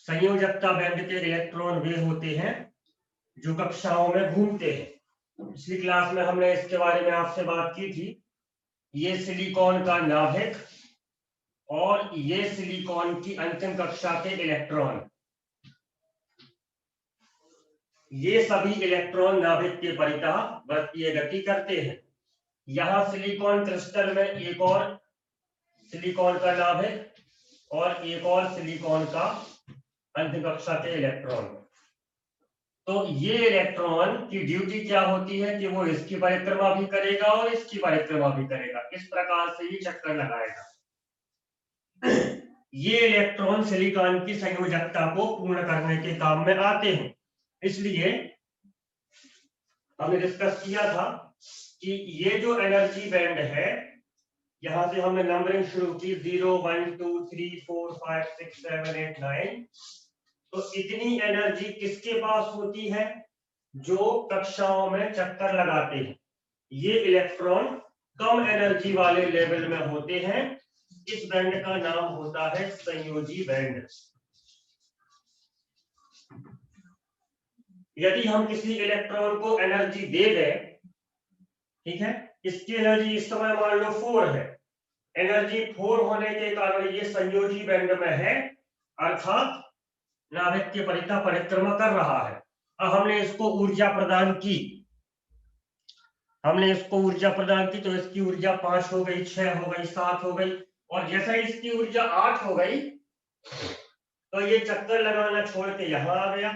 संयोजकता band के electron वे होते हैं जो कक्षाओं में घूमते हैं। पिछली क्लास में हमने इसके बारे में आपसे बात की थी। ये सिलिकॉन का नाभिक और ये सिलिकॉन की अंतिम कक्षा के इलेक्ट्रॉन, ये सभी इलेक्ट्रॉन नाभिक के परितः वृत्तीय गति करते हैं। यहां सिलिकॉन क्रिस्टल में एक और सिलिकॉन का नाभिक और एक और सिलिकॉन का अंतिम कक्षा के इलेक्ट्रॉन। तो ये इलेक्ट्रॉन की ड्यूटी क्या होती है कि वो इसकी परिक्रमा भी करेगा और इसकी परिक्रमा भी करेगा, इस प्रकार से ये चक्कर लगाएगा। ये इलेक्ट्रॉन सिलिकॉन की संयोजकता को पूर्ण करने के काम में आते हैं। इसलिए हमने डिस्कस किया था कि ये जो एनर्जी बैंड है, यहां से हमने नंबरिंग शुरू की 0 1 2 3 4 5 6 7 8 9। तो इतनी एनर्जी किसके पास होती है? जो कक्षाओं में चक्कर लगाते हैं। ये इलेक्ट्रॉन कम एनर्जी वाले लेवल में होते हैं। इस बैंड का नाम होता है संयोजी बैंड। यदि हम किसी इलेक्ट्रॉन को एनर्जी दे दें, ठीक है, इसकी एनर्जी इस समय मान लो 4 है, एनर्जी 4 होने के कारण ये संयोजी बैंड में है, अर्थात नाभिक के परितः परिक्रमा कर रहा है। अब हमने इसको ऊर्जा प्रदान की, तो इसकी ऊर्जा 5 हो गई, 6 हो गई, 7 हो गई, और जैसे ही इसकी ऊर्जा 8 हो गई तो ये चक्कर लगाना छोड़ के यहां आ गया।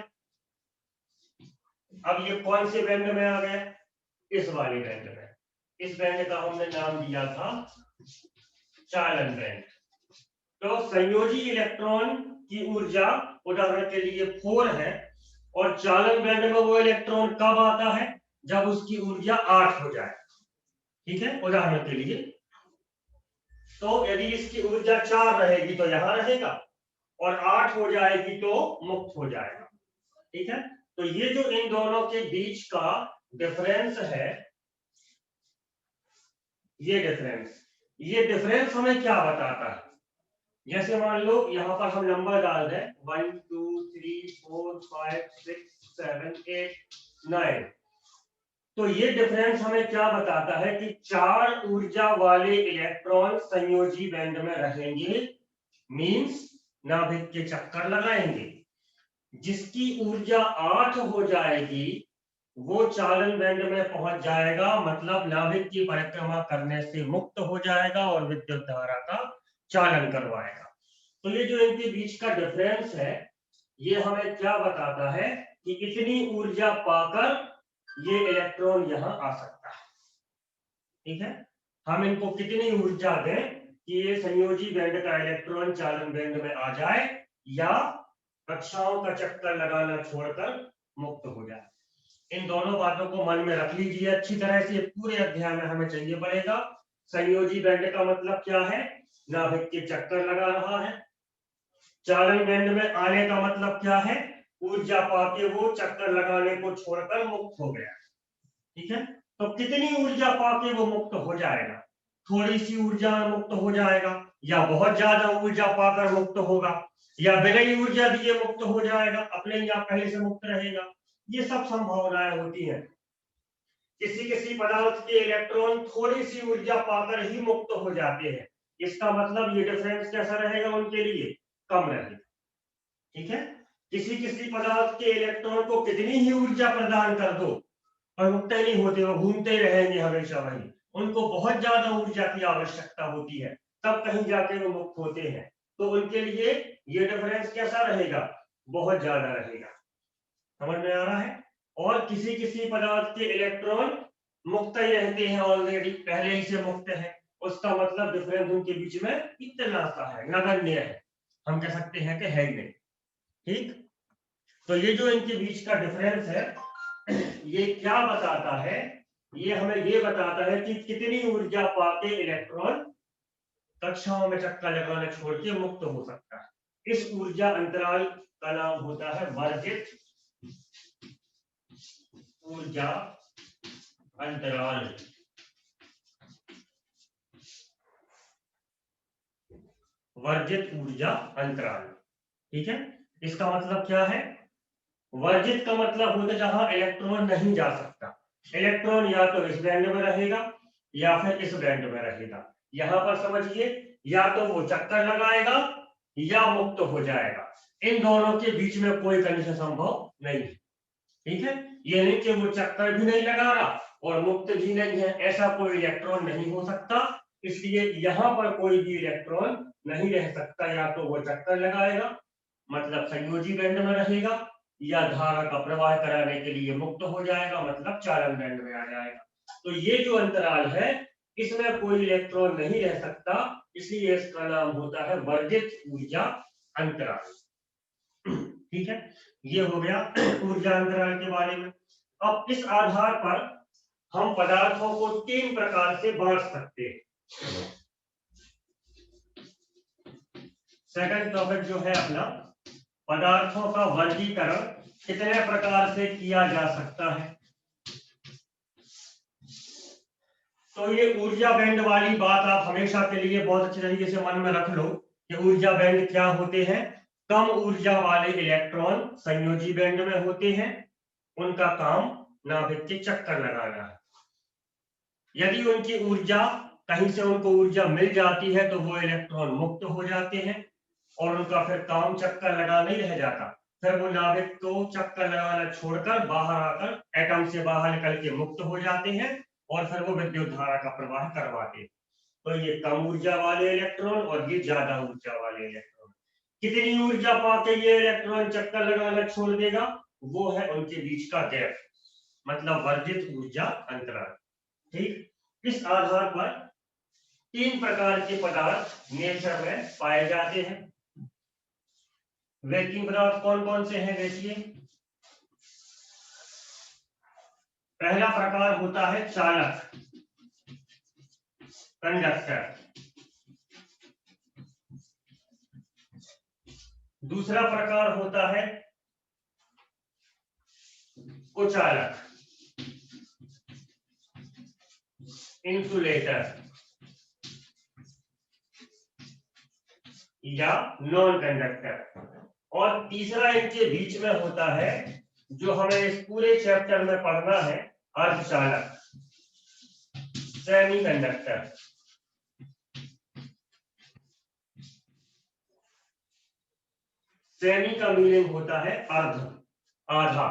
अब ये कौन से बैंड में आ गया? इस वाले बैंड में। इस बैंड का हमने नाम दिया था चालन बैंड। तो संयोजी इलेक्ट्रॉन की ऊर्जा उदाहरण के लिए 4 है, और चालन बैंड में वो इलेक्ट्रॉन कब आता है? जब उसकी ऊर्जा 8 हो जाए। ठीक है, उदाहरण के लिए तो यदि इसकी ऊर्जा 4 रहेगी तो यहां रहेगा, और 8 हो जाएगी तो मुक्त हो जाएगा। ठीक है, तो ये जो इन दोनों के बीच का डिफरेंस है, ये डिफरेंस हमें क्या बताता है? जैसे मान लो यहां पर हम नंबर डाल दें 1 2 3 4 5 6 7 8 9। तो ये डिफरेंस हमें क्या बताता है कि 4 ऊर्जा वाले इलेक्ट्रॉन संयोजी बैंड में रहेंगे, मींस नाभिक के चक्कर लगाएंगे। जिसकी ऊर्जा 8 हो जाएगी वो चालन बैंड में पहुंच जाएगा, मतलब नाभिक की परिक्रमा करने से मुक्त हो जाएगा और विद्युत धारा का चालन करवाएगा। तो ये जो इनके बीच का डिफरेंस है, ये हमें क्या बताता है कि इतनी ऊर्जा पाकर ये इलेक्ट्रॉन यहां आ सकता है। ठीक है, हम इनको कितनी ऊर्जा दें कि ये संयोजी बैंड का इलेक्ट्रॉन चालन बैंड में आ जाए या कक्षाओं का चक्कर लगाना छोड़कर मुक्त हो जाए। इन दोनों बातों को मन में रख लीजिए अच्छी तरह से, पूरे अध्याय में हमें चाहिए पड़ेगा। संयोजी बैंड का मतलब क्या है? नाभिक के चक्कर लगा रहा है। चालन बैंड में आने का मतलब क्या है? ऊर्जा पाके वो चक्कर लगाने को छोड़कर मुक्त हो गया। ठीक है, तो कितनी ऊर्जा पाके वो मुक्त हो जाएगा? थोड़ी सी ऊर्जा में मुक्त हो जाएगा, या बहुत ज्यादा ऊर्जा पाकर मुक्त होगा, या बिना ही ऊर्जा दिए मुक्त हो जाएगा, अपने ही आप पहले से मुक्त रहेगा। ये सब संभावनाएं होती हैं। किसी पदार्थ के इलेक्ट्रॉन थोड़ी सी ऊर्जा पाकर ही मुक्त हो जाते हैं, इसका मतलब ये डिफरेंस कैसा रहेगा उनके लिए? कम रहेगा। ठीक है, किसी पदार्थ के इलेक्ट्रॉन को कितनी ही ऊर्जा प्रदान कर दो और मुक्त नहीं होते, वो घूमते रहेंगे हमेशा वही। उनको बहुत ज्यादा ऊर्जा की आवश्यकता होती है, तब कहीं जाके वो मुक्त होते हैं। तो उनके लिए ये डिफरेंस कैसा रहेगा? बहुत ज्यादा रहेगा। समझ में आ रहा है? और किसी पदार्थ के इलेक्ट्रॉन मुक्त ही रहते हैं, ऑलरेडी पहले ही से मुक्त है, उसका मतलब डिफरेंस उनके बीच में इतना सा है, नगण्य है, हम कह सकते हैं कि है ही नहीं। ठीक, तो ये जो इनके बीच का डिफरेंस है, ये क्या बताता है? ये हमें ये बताता है कि कितनी ऊर्जा पाके इलेक्ट्रॉन कक्षाओं में चक्कर लगाना छोड़ के मुक्त हो सकता है। इस ऊर्जा अंतराल का नाम होता है वर्जित ऊर्जा अंतराल। वर्जित ऊर्जा अंतराल। ठीक है, इसका मतलब क्या है? वर्जित का मतलब होता है जहां इलेक्ट्रॉन नहीं जा सकता। इलेक्ट्रॉन या तो इस बैंड में रहेगा या फिर इस बैंड में रहेगा। यहां पर समझिए, या तो वो चक्कर लगाएगा या मुक्त हो जाएगा। इन दोनों के बीच में कोई कंडीशन संभव नहीं है। ठीक है, ये नहीं कि वो चक्कर भी नहीं लगा रहा और मुक्त भी नहीं है, ऐसा कोई इलेक्ट्रॉन नहीं हो सकता। इसलिए यहां पर कोई भी इलेक्ट्रॉन नहीं रह सकता। या तो वो चक्कर लगाएगा मतलब संयोजी बैंड में रहेगा, या धारा का प्रवाह कराने के लिए मुक्त हो जाएगा मतलब चालन बैंड में आ जाएगा। तो ये जो अंतराल है इसमें कोई इलेक्ट्रॉन नहीं रह सकता, इसलिए इसका नाम होता है वर्जित ऊर्जा अंतराल। ठीक है, ये हो गया ऊर्जा अंतराल के बारे में। अब इस आधार पर हम पदार्थों को 3 प्रकार से बांट सकते हैं। सेकंड टॉपिक जो है अपना, पदार्थों का वर्गीकरण कितने प्रकार से किया जा सकता है। तो ये ऊर्जा बैंड वाली बात आप हमेशा के लिए बहुत अच्छे तरीके से मन में रख लो कि ऊर्जा बैंड क्या होते हैं। कम ऊर्जा वाले इलेक्ट्रॉन संयोजी बैंड में होते हैं, उनका काम नाभिक के चक्कर लगाना है। यदि उनकी ऊर्जा कहीं से उनको ऊर्जा मिल जाती है तो वो इलेक्ट्रॉन मुक्त हो जाते हैं और उनका फिर काम चक्कर लगाना ही रह जाता। फिर वो नाभिक को चक्कर लगाना छोड़कर बाहर आकर एटम से बाहर निकल के मुक्त हो जाते हैं और फिर वो विद्युत धारा का प्रवाह करवाते हैं। तो ये कम ऊर्जा वाले इलेक्ट्रॉन और ये ज्यादा ऊर्जा वाले इलेक्ट्रॉन। कितनी ऊर्जा पाके ये इलेक्ट्रॉन चक्कर लगाना छोड़ देगा, वो है उनके बीच का गैप, मतलब वर्जित ऊर्जा अंतराल। ठीक, इस आधार पर 3 प्रकार के पदार्थ नेचर में पाए जाते हैं। वे 3 पदार्थ कौन कौन से हैं देखिए। पहला प्रकार होता है चालक, कंडक्टर। दूसरा प्रकार होता है कुचालक, इंसुलेटर या नॉन कंडक्टर। और तीसरा इनके बीच में होता है जो हमें इस पूरे चैप्टर में पढ़ना है, अर्धचालक, सेमी कंडक्टर। सेमी का मीनिंग होता है अर्ध, आधा।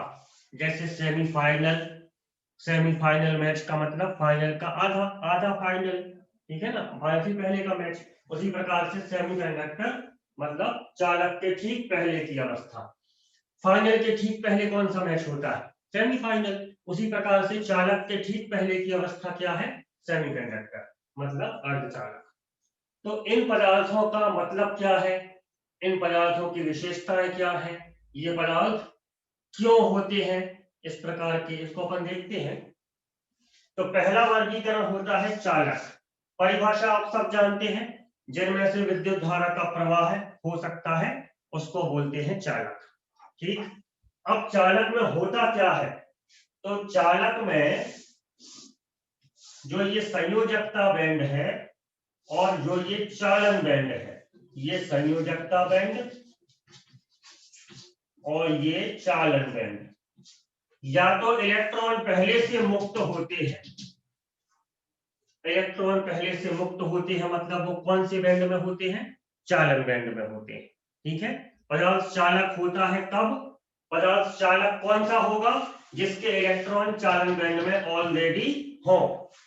जैसे सेमीफाइनल, सेमीफाइनल मैच का मतलब फाइनल का आधा, आधा फाइनल। ठीक है ना, फाइनल से पहले का मैच। उसी प्रकार से सेमीकंडक्टर मतलब चालक के ठीक पहले की अवस्था। फाइनल के ठीक पहले कौन सा मैच होता है, सेमीफाइनल। उसी प्रकार से चालक के ठीक पहले की अवस्था क्या है, सेमीकंडक्टर मतलब अर्धचालक। तो इन पदार्थों का मतलब क्या है, इन पदार्थों की विशेषताएं क्या है, ये पदार्थ क्यों होते हैं इस प्रकार के, इसको अपन देखते हैं। तो पहला वर्गीकरण होता है चालक। परिभाषा आप सब जानते हैं, जिनमें से विद्युत धारा का प्रवाह हो सकता है उसको बोलते हैं चालक। ठीक, अब चालक में होता क्या है, तो चालक में जो ये संयोजकता बैंड है और जो ये चालन बैंड है, ये संयोजकता बैंड और ये चालन बैंड, या तो इलेक्ट्रॉन पहले से मुक्त होते हैं, इलेक्ट्रॉन पहले से मुक्त होते हैं मतलब वो कौन से बैंड में होते हैं, चालन बैंड में होते हैं। ठीक है, पदार्थ चालक होता है कब, पदार्थ चालक कौन सा होगा, जिसके इलेक्ट्रॉन चालन बैंड में ऑलरेडी हो।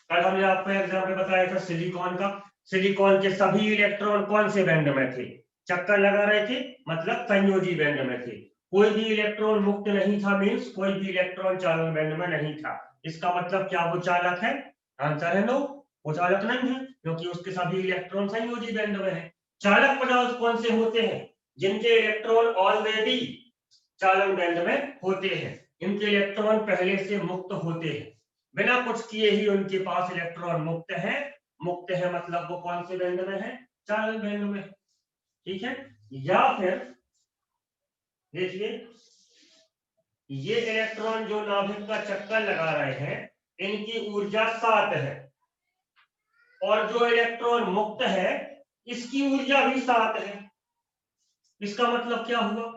कल हमने आपको एग्जाम्पल बताया था सिलिकॉन का। सिलिकॉन के सभी इलेक्ट्रॉन कौन से बैंड में थे, चक्कर लगा रहे थे मतलब संयोजी बैंड में थे। कोई भी इलेक्ट्रॉन मुक्त नहीं था, मीन्स कोई भी इलेक्ट्रॉन चालन बैंड में नहीं था। इसका मतलब क्या वो चालक है, आंसर है नो, वो चालक नहीं है क्योंकि उसके सभी इलेक्ट्रॉन संयोजी बैंड में है। चालक पदार्थ कौन से होते हैं, जिनके इलेक्ट्रॉन ऑलरेडी चालन बैंड में होते हैं, इनके इलेक्ट्रॉन पहले से मुक्त होते हैं, बिना कुछ किए ही उनके पास इलेक्ट्रॉन मुक्त है। मुक्त है मतलब वो कौन से बैंड में है, चालन बैंड में। ठीक है, या फिर देखिए ये इलेक्ट्रॉन जो नाभिक का चक्कर लगा रहे हैं इनकी ऊर्जा 7 है, और जो इलेक्ट्रॉन मुक्त है इसकी ऊर्जा भी 7 है। इसका मतलब क्या हुआ,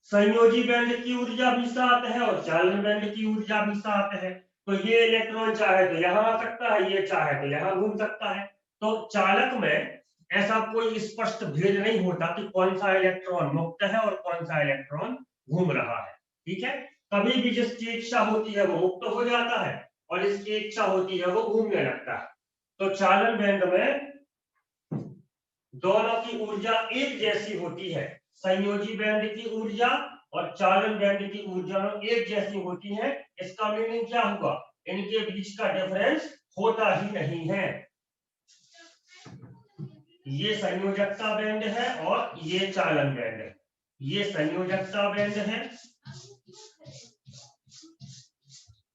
संयोजी बैंड की ऊर्जा भी 7 है और चालन बैंड की ऊर्जा भी 7 है। तो ये इलेक्ट्रॉन चाहे तो यहाँ आ सकता है, ये चाहे तो यहाँ घूम सकता है। तो चालक में ऐसा कोई स्पष्ट भेद नहीं होता कि कौन सा इलेक्ट्रॉन मुक्त है और कौन सा इलेक्ट्रॉन घूम रहा है। ठीक है, कभी भी जिसकी इच्छा होती है वो मुक्त हो जाता है और जिसकी इच्छा होती है वो घूमने लगता है। तो चालन बैंड में दोनों की ऊर्जा एक जैसी होती है। संयोजी बैंड की ऊर्जा और चालन बैंड की ऊर्जा एक जैसी होती है। इसका मीनिंग क्या हुआ? इनके बीच का डिफरेंस होता ही नहीं है। ये संयोजकता बैंड है और ये चालन बैंड है। ये संयोजकता बैंड है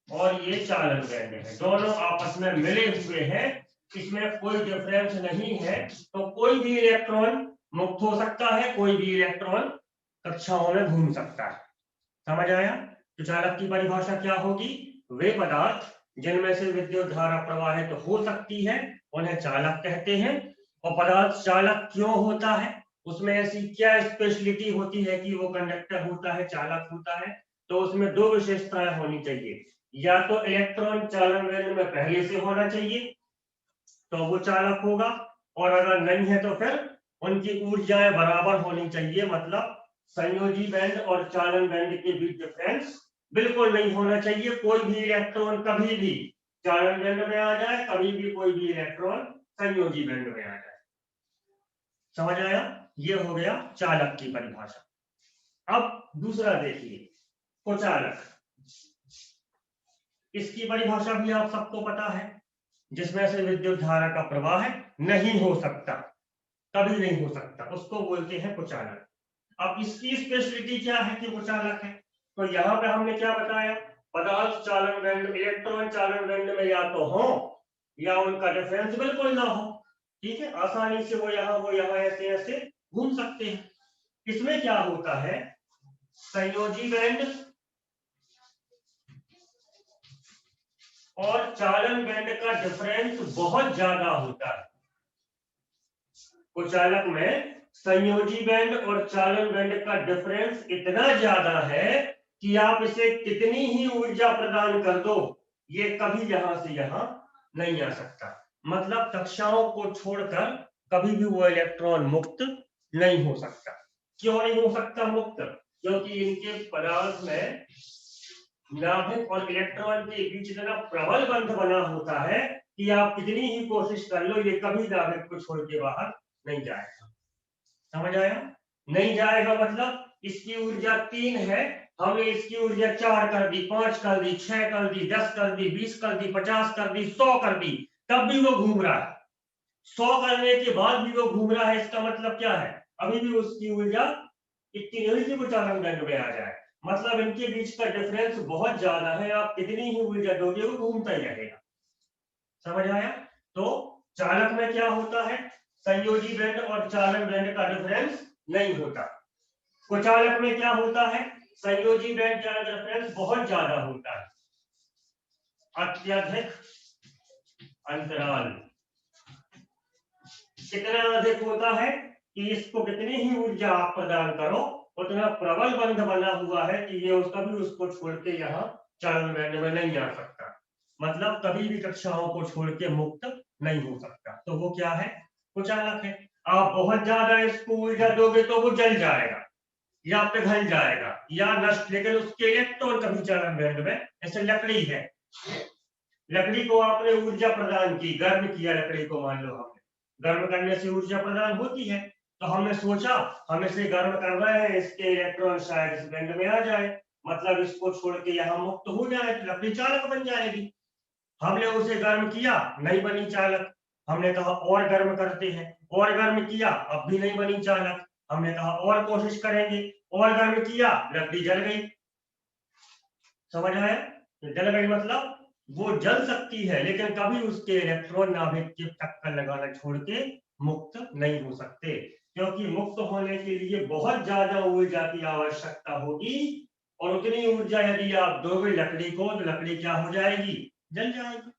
और ये चालन बैंड है। दोनों आपस में मिले हुए हैं, इसमें कोई डिफरेंस नहीं है। तो कोई भी इलेक्ट्रॉन मुक्त हो सकता है, कोई भी इलेक्ट्रॉन कक्षाओं में घूम सकता है। समझ आया? तो चालक की परिभाषा क्या होगी? वे पदार्थ जिनमें से विद्युत धारा प्रवाहित हो सकती है उन्हें चालक कहते हैं। और पदार्थ चालक क्यों होता है, उसमें ऐसी क्या स्पेशलिटी होती है कि वो कंडक्टर होता है, चालक होता है? तो उसमें दो विशेषताएं होनी चाहिए। या तो इलेक्ट्रॉन चालन बैंड में पहले से होना चाहिए तो वो चालक होगा, और अगर नहीं है तो फिर उनकी ऊर्जाएं बराबर होनी चाहिए। मतलब संयोजी बैंड और चालन बैंड के बीच डिफरेंस बिल्कुल नहीं होना चाहिए। कोई भी इलेक्ट्रॉन कभी भी चालन बैंड में आ जाए, कभी भी कोई भी इलेक्ट्रॉन संयोजी बैंड में आ जाए। समझ आया? ये हो गया चालक की परिभाषा। अब दूसरा देखिए, कुचालक। इसकी परिभाषा भी आप सबको पता है, जिसमें से विद्युत धारा का प्रवाह नहीं हो सकता, कभी नहीं हो सकता, उसको बोलते हैं कुचालक। अब इसकी स्पेशलिटी क्या है कि कुचालक है? तो यहाँ पे हमने क्या बताया? पदार्थ चालन बैंड, इलेक्ट्रॉन चालन बैंड में या तो हो या उनका डिफरेंस बिल्कुल ना हो। ठीक है, आसानी से वो यहाँ ऐसे ऐसे घूम सकते हैं। इसमें क्या होता है, संयोजी बैंड और चालन बैंड का डिफरेंस बहुत ज्यादा होता है। कुचालक में संयोजी बैंड और चालन बैंड का डिफरेंस इतना ज्यादा है कि आप इसे कितनी ही ऊर्जा प्रदान कर दो, ये कभी यहां से यहां नहीं आ सकता। मतलब कक्षाओं को छोड़कर कभी भी वो इलेक्ट्रॉन मुक्त नहीं हो सकता। क्यों नहीं हो सकता मुक्त? क्योंकि इनके पदार्थ में नाभिक और इलेक्ट्रॉन के बीच इतना प्रबल बंध बना होता है कि आप कितनी ही कोशिश कर लो, ये कभी नाभिक को छोड़ के बाहर नहीं जाएगा। समझ आया? नहीं जाएगा मतलब इसकी ऊर्जा 3 है, हमने इसकी ऊर्जा 4 कर दी, 5 कर दी, 6 कर दी, 10 कर दी, 20 कर दी, 50 कर दी, 100 कर दी, तब भी वो घूम रहा है। 100 करने के बाद भी वो घूम रहा है, इसका मतलब क्या है? अभी भी उसकी ऊर्जा इतनी नहीं कि वो चालन बैंड में आ जाए। मतलब इनके बीच का डिफरेंस बहुत ज्यादा है, आप कितनी ही ऊर्जा दोगे वो घूमता ही रहेगा। समझ आया? तो चालक में क्या होता है, संयोजी बैंड और चालन बैंड का डिफरेंस नहीं होता। कुचालक में क्या होता है, संयोजी बैंड का डिफरेंस बहुत ज्यादा होता है। अत्यधिक अंतराल कितना अधिक होता है कि इसको कितनी ही ऊर्जा आप प्रदान करो उतना प्रबल बंध बना हुआ है कि ये कभी उसको छोड़ के यहाँ चालन बैंड में नहीं आ सकता। मतलब कभी भी कक्षाओं को छोड़ के मुक्त नहीं हो सकता। तो वो क्या है? कुचालक है। आप बहुत ज्यादा इसको ऊर्जा दोगे तो वो जल जाएगा या पिघल जाएगा या नष्ट, लेकिन उसके इलेक्ट्रॉन कभी चालन बैंड में, जैसे लकड़ी है, लकड़ी को आपने ऊर्जा प्रदान की, गर्म किया लकड़ी को, मान लो हमने गर्म करने से ऊर्जा प्रदान होती है, तो हमने सोचा हम इसे गर्म कर रहे हैं, इसके इलेक्ट्रॉन शायद इस बैंड में आ जाए, मतलब इसको छोड़ के यहाँ मुक्त हो जाए तो लकड़ी चालक बन जाएगी। हमने उसे गर्म किया, नहीं बनी चालक। हमने कहा और गर्म करते हैं, और गर्म किया, अब भी नहीं बनी चालक। हमने कहा और कोशिश करेंगे, और गर्म किया, लकड़ी जल गई। समझ आया? जल गई मतलब वो जल सकती है लेकिन कभी उसके इलेक्ट्रॉन नाभिक की टक्कर लगाना छोड़ के मुक्त नहीं हो सकते, क्योंकि मुक्त होने के लिए बहुत ज्यादा ऊर्जा की आवश्यकता होगी, और उतनी ऊर्जा यदि आप दोगे लकड़ी को तो लकड़ी क्या हो जाएगी? जल जाएगी।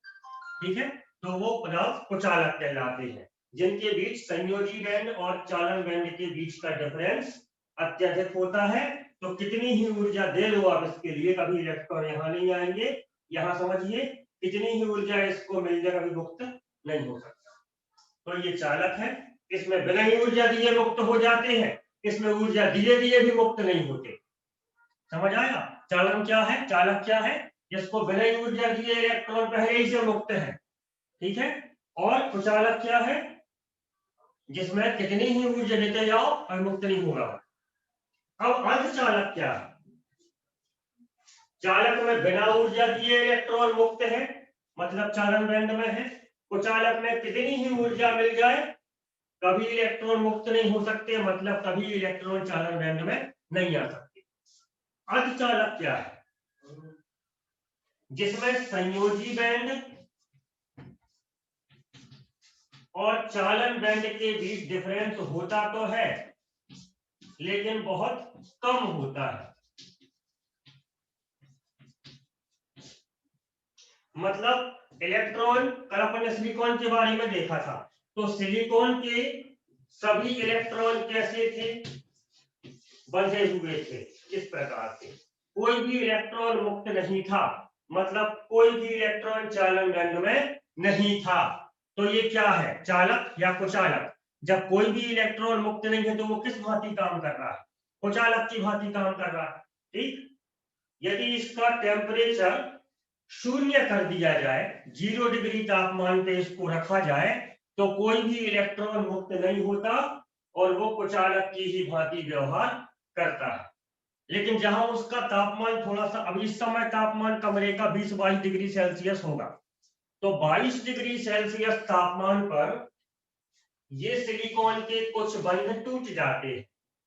ठीक है, तो वो पदार्थ कुचालक कहलाते हैं, जिनके बीच संयोजी बैंड और चालन बैंड के बीच का डिफरेंस अत्यधिक होता है, तो कितनी ही ऊर्जा दे लो आप इसके लिए, कभी इलेक्ट्रॉन यहाँ नहीं आएंगे। यहाँ समझिए, कितनी ही ऊर्जा इसको मिल जाए, कभी मुक्त नहीं हो सकता। तो ये चालक है, इसमें बिना ही ऊर्जा दिए मुक्त हो जाते हैं, इसमें ऊर्जा दिए दिए भी मुक्त नहीं होते। समझ आया? चालन क्या है? चालक क्या है? जिसको बिना ही ऊर्जा दिए इलेक्ट्रॉन पहले ही से मुक्त है, ठीक है। और कुचालक क्या है? जिसमें कितनी ही ऊर्जा देते जाओ और मुक्त नहीं होगा। अब अर्धचालक क्या है? चालक में बिना ऊर्जा दिए इलेक्ट्रॉन मुक्त है, मतलब चालन बैंड में है। कुचालक में कितनी ही ऊर्जा मिल जाए, कभी इलेक्ट्रॉन मुक्त नहीं हो सकते, मतलब कभी इलेक्ट्रॉन चालन बैंड में नहीं आ सकते। अर्धचालक क्या है? जिसमें संयोजी बैंड और चालन बैंड के बीच डिफरेंस होता तो है, लेकिन बहुत कम होता है। मतलब इलेक्ट्रॉन, कल अपन ने सिलिकॉन के बारे में देखा था, तो सिलिकॉन के सभी इलेक्ट्रॉन कैसे थे? बंधे हुए थे इस प्रकार से, कोई भी इलेक्ट्रॉन मुक्त नहीं था, मतलब कोई भी इलेक्ट्रॉन चालन बैंड में नहीं था। तो ये क्या है? चालक या कुचालक। जब कोई भी इलेक्ट्रॉन मुक्त नहीं है तो वो किस भांति काम कर रहा है? कुचालक की भांति काम कर रहा है, ठीक। यदि इसका टेम्परेचर शून्य कर दिया जाए, 0 डिग्री तापमान पे इसको रखा जाए, तो कोई भी इलेक्ट्रॉन मुक्त नहीं होता और वो कुचालक की ही भांति व्यवहार करता है। लेकिन जहां उसका तापमान थोड़ा सा, अभी इस समय तापमान कमरे का 20-22 डिग्री सेल्सियस होगा, तो 22 डिग्री सेल्सियस तापमान पर ये सिलिकॉन के कुछ बंध टूट जाते हैं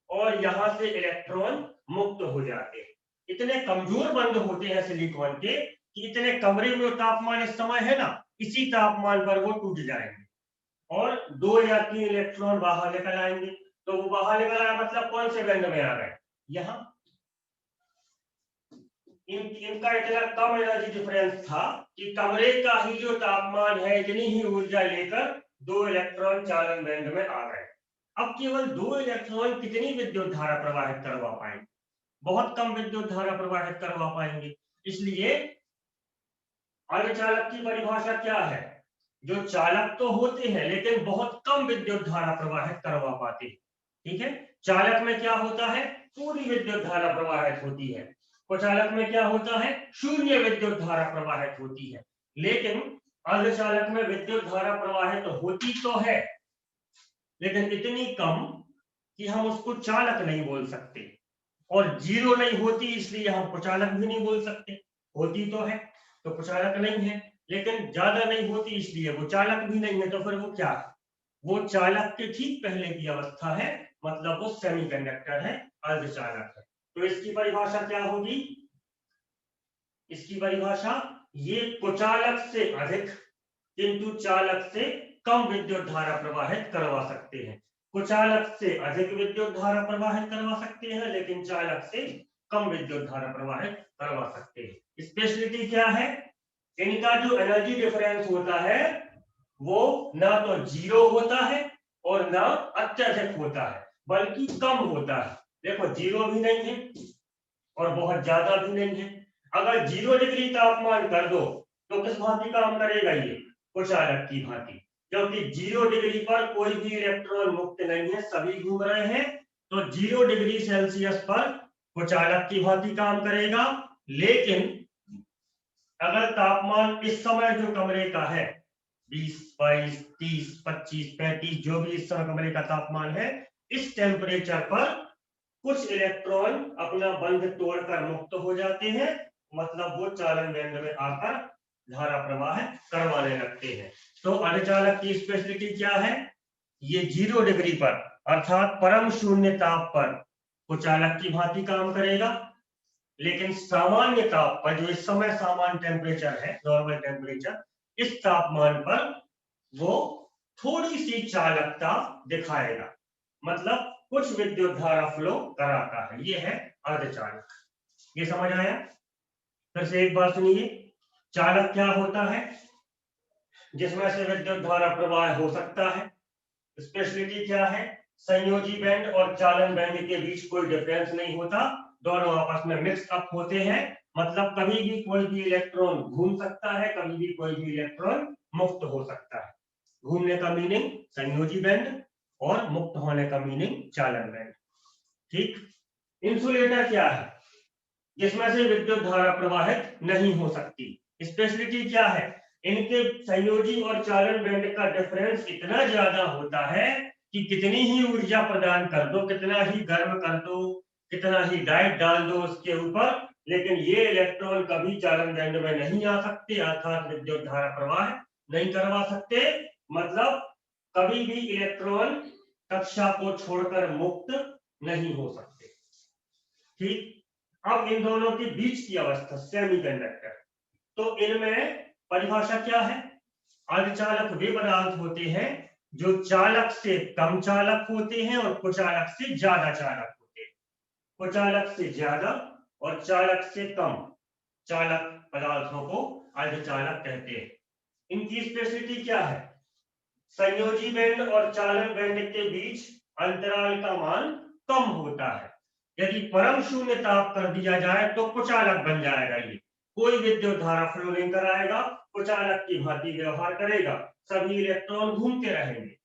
और यहां से इलेक्ट्रॉन मुक्त हो जाते हैं। इतने कमजोर बंध होते हैं सिलिकॉन के कि इतने कमरे में तापमान इस समय है ना, इसी तापमान पर वो टूट जाएंगे और 2 या 3 इलेक्ट्रॉन बाहर निकल आएंगे। तो वो बाहर निकल आया मतलब कौन से बैंड में आ गए? यहाँ इनका इतना कम एनर्जी डिफरेंस था कि कमरे का ही जो तापमान है, इतनी ही ऊर्जा लेकर 2 इलेक्ट्रॉन चालन बैंड में आ गए। अब केवल 2 इलेक्ट्रॉन कितनी विद्युत धारा प्रवाहित करवा पाएंगे? बहुत कम विद्युत धारा प्रवाहित करवा पाएंगे। इसलिए अर्धचालक की परिभाषा क्या है? जो चालक तो होते हैं लेकिन बहुत कम विद्युत धारा प्रवाहित करवा पाते हैं, ठीक है। चालक में क्या होता है? पूरी विद्युत धारा प्रवाहित होती है। कुचालक में क्या होता है? शून्य विद्युत धारा प्रवाहित होती है। लेकिन अर्धचालक में विद्युत धारा प्रवाहित होती तो है, लेकिन इतनी कम कि हम उसको चालक नहीं बोल सकते, और 0 नहीं होती इसलिए हम कुचालक भी नहीं बोल सकते। होती तो है तो कुचालक नहीं है, लेकिन ज्यादा नहीं होती इसलिए वो चालक भी नहीं है। तो फिर वो क्या है? वो चालक के ठीक पहले की अवस्था है, मतलब वो सेमीकंडक्टर है, अर्धचालक है। तो इसकी परिभाषा क्या होगी? इसकी परिभाषा, ये कुचालक से अधिक किंतु चालक से कम विद्युत धारा प्रवाहित करवा सकते हैं। कुचालक से अधिक विद्युत धारा प्रवाहित करवा सकते हैं, लेकिन चालक से कम विद्युत धारा प्रवाहित करवा सकते हैं। स्पेशलिटी क्या है? इनका जो एनर्जी डिफरेंस होता है वो ना तो 0 होता है और ना अत्यधिक होता है, बल्कि कम होता है। देखो 0 भी नहीं है और बहुत ज्यादा भी नहीं है। अगर 0 डिग्री तापमान कर दो तो किस भांति काम करेगा? ये कुचालक की भांति, क्योंकि 0 डिग्री पर कोई भी इलेक्ट्रॉन मुक्त नहीं है, सभी घूम रहे हैं। तो 0 डिग्री सेल्सियस पर कुचालक की भांति काम करेगा। लेकिन अगर तापमान इस समय जो कमरे का है 20, 22, 30, 25, 35, जो भी इस समय कमरे का तापमान है, इस टेम्परेचर पर कुछ इलेक्ट्रॉन अपना बंध तोड़कर मुक्त हो जाते हैं, मतलब वो चालन बैंड में आकर धारा प्रवाह करवाने लगते हैं। तो अर्धचालक की स्पेशलिटी क्या है? ये 0 डिग्री पर अर्थात परम शून्य ताप पर कुचालक की भांति काम करेगा, लेकिन सामान्य ताप पर, जो इस समय सामान्य टेम्परेचर है, नॉर्मल टेम्परेचर, इस तापमान पर वो थोड़ी सी चालकता दिखाएगा, मतलब कुछ विद्युत धारा फ्लो कराता है। ये है अर्धचालक। ये समझ आया? फिर से एक बार सुनिए, चालक क्या होता है? जिसमें से विद्युत धारा प्रवाह हो सकता है। स्पेशलिटी क्या है? संयोजी बैंड और चालन बैंड के बीच कोई डिफरेंस नहीं होता, दोनों आपस में मिक्स अप होते हैं, मतलब कभी भी कोई भी इलेक्ट्रॉन घूम सकता है, कभी भी कोई भी इलेक्ट्रॉन मुक्त हो सकता है। घूमने का मीनिंग संयोजी बैंड और मुक्त होने का मीनिंग चालन बैंड। ठीक। इंसुलेटर क्या है? जिसमें से विद्युत धारा प्रवाहित नहीं हो सकती। स्पेशलिटी क्या है? इनके संयोजी और चालन बैंड का डिफरेंस इतना ज्यादा होता है कि कितनी ही ऊर्जा प्रदान कर दो, कितना ही गर्म कर दो, कितना ही डाइट डाल दो उसके ऊपर, लेकिन ये इलेक्ट्रॉन कभी चालन बैंड में नहीं आ सकते, अर्थात विद्युत धारा प्रवाह नहीं करवा सकते। मतलब कभी भी इलेक्ट्रॉन कक्षा को छोड़कर मुक्त नहीं हो सकते। ठीक। अब इन दोनों के बीच की अवस्था सेमीकंडक्टर, तो इनमें परिभाषा क्या है? अर्धचालक वे पदार्थ होते हैं जो चालक से कम चालक होते हैं और कुचालक से ज्यादा चालक होते हैं। कुचालक से ज्यादा और चालक से कम चालक पदार्थों को अर्धचालक कहते हैं। इनकी स्पेशलिटी क्या है? संयोजी बैंड और चालन बैंड के बीच अंतराल का मान कम होता है। यदि परम शून्य ताप कर दिया जाए तो कुचालक बन जाएगा, ये कोई विद्युत धारा फ्लो नहीं कराएगा, कुचालक की भांति व्यवहार करेगा, सभी इलेक्ट्रॉन घूमते रहेंगे।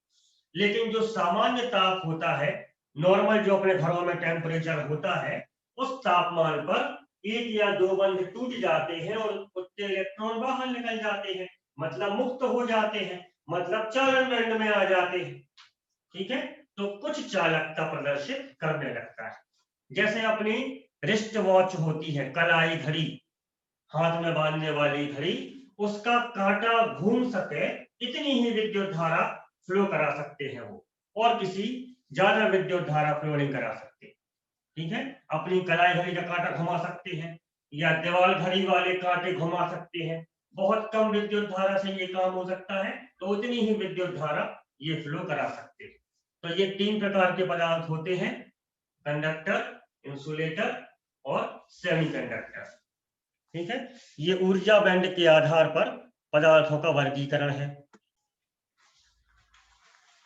लेकिन जो सामान्य ताप होता है, नॉर्मल जो अपने घरों में टेम्परेचर होता है, उस तापमान पर एक या दो बंध टूट जाते हैं और उसके इलेक्ट्रॉन बाहर निकल जाते हैं, मतलब मुक्त हो जाते हैं, मतलब चालन बैंड में आ जाते हैं। ठीक है, तो कुछ चालकता प्रदर्शित करने लगता है। जैसे अपनी रिस्ट वॉच होती है, कलाई घड़ी, हाथ में बांधने वाली घड़ी, उसका कांटा घूम सके इतनी ही विद्युत धारा फ्लो करा सकते हैं वो, और किसी ज्यादा विद्युत धारा फ्लो नहीं करा सकते। ठीक है, अपनी कलाई घड़ी का कांटा घुमा सकते हैं या दीवार घड़ी वाले कांटे घुमा सकते हैं, बहुत कम विद्युत धारा से ये काम हो सकता है, तो उतनी ही विद्युत धारा ये फ्लो करा सकते हैं। तो ये तीन प्रकार के पदार्थ होते हैं, कंडक्टर, इंसुलेटर और सेमीकंडक्टर। ठीक है, ये ऊर्जा बैंड के आधार पर पदार्थों का वर्गीकरण है।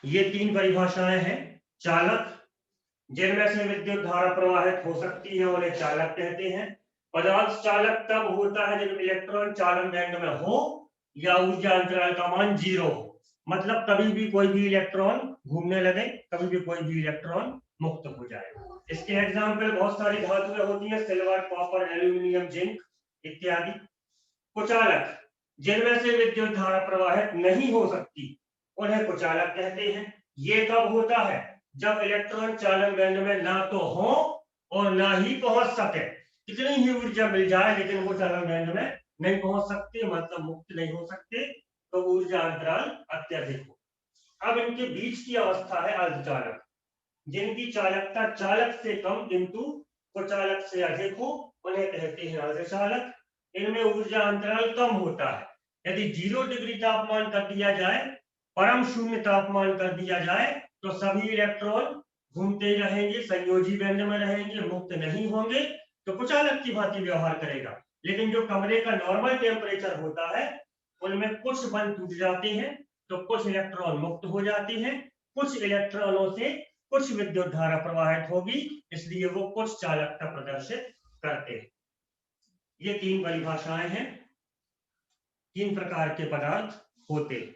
ये तीन परिभाषाएं हैं। चालक, जिनमें से विद्युत धारा प्रवाहित हो सकती है, उन्हें चालक कहते हैं। पदार्थ चालक तब होता है जब इलेक्ट्रॉन चालन बैंड में हो या ऊर्जा अंतराल का मान 0 हो, मतलब कभी भी कोई भी इलेक्ट्रॉन घूमने लगे, कभी भी कोई भी इलेक्ट्रॉन मुक्त हो जाए। इसके एग्जाम्पल बहुत सारी धातुएं होती हैं, सिल्वर, कॉपर, एल्यूमिनियम, जिंक इत्यादि। कुचालक, जिनमें से विद्युत धारा प्रवाहित नहीं हो सकती, उन्हें कुचालक कहते हैं। ये कब होता है? जब इलेक्ट्रॉन चालन बैंड में ना तो हो और ना ही पहुंच सके, कितनी ही ऊर्जा मिल जाए लेकिन वो चालन बैंड में नहीं पहुंच सकते, मतलब मुक्त नहीं हो सकते, तो ऊर्जा अंतराल अत्यधिक हो। अब इनके बीच की अवस्था है अर्धचालक, जिनकी चालकता चालक से कम किंतु कुचालक से अधिक हो, उन्हें कहते हैं अर्धचालक। इनमें ऊर्जा अंतराल कम होता है। यदि 0 डिग्री तापमान कर दिया जाए, परम शून्य तापमान कर दिया जाए, तो सभी इलेक्ट्रॉन घूमते ही रहेंगे, संयोजी बैंड में रहेंगे, मुक्त नहीं होंगे, तो कुचालक की भांति व्यवहार करेगा। लेकिन जो कमरे का नॉर्मल टेम्परेचर होता है, उनमें कुछ बंध टूट जाते हैं, तो कुछ इलेक्ट्रॉन मुक्त हो जाते हैं, कुछ इलेक्ट्रॉनों से कुछ विद्युत धारा प्रवाहित होगी, इसलिए वो कुछ चालकता प्रदर्शित करते हैं। ये तीन परिभाषाएं हैं, तीन प्रकार के पदार्थ होते हैं।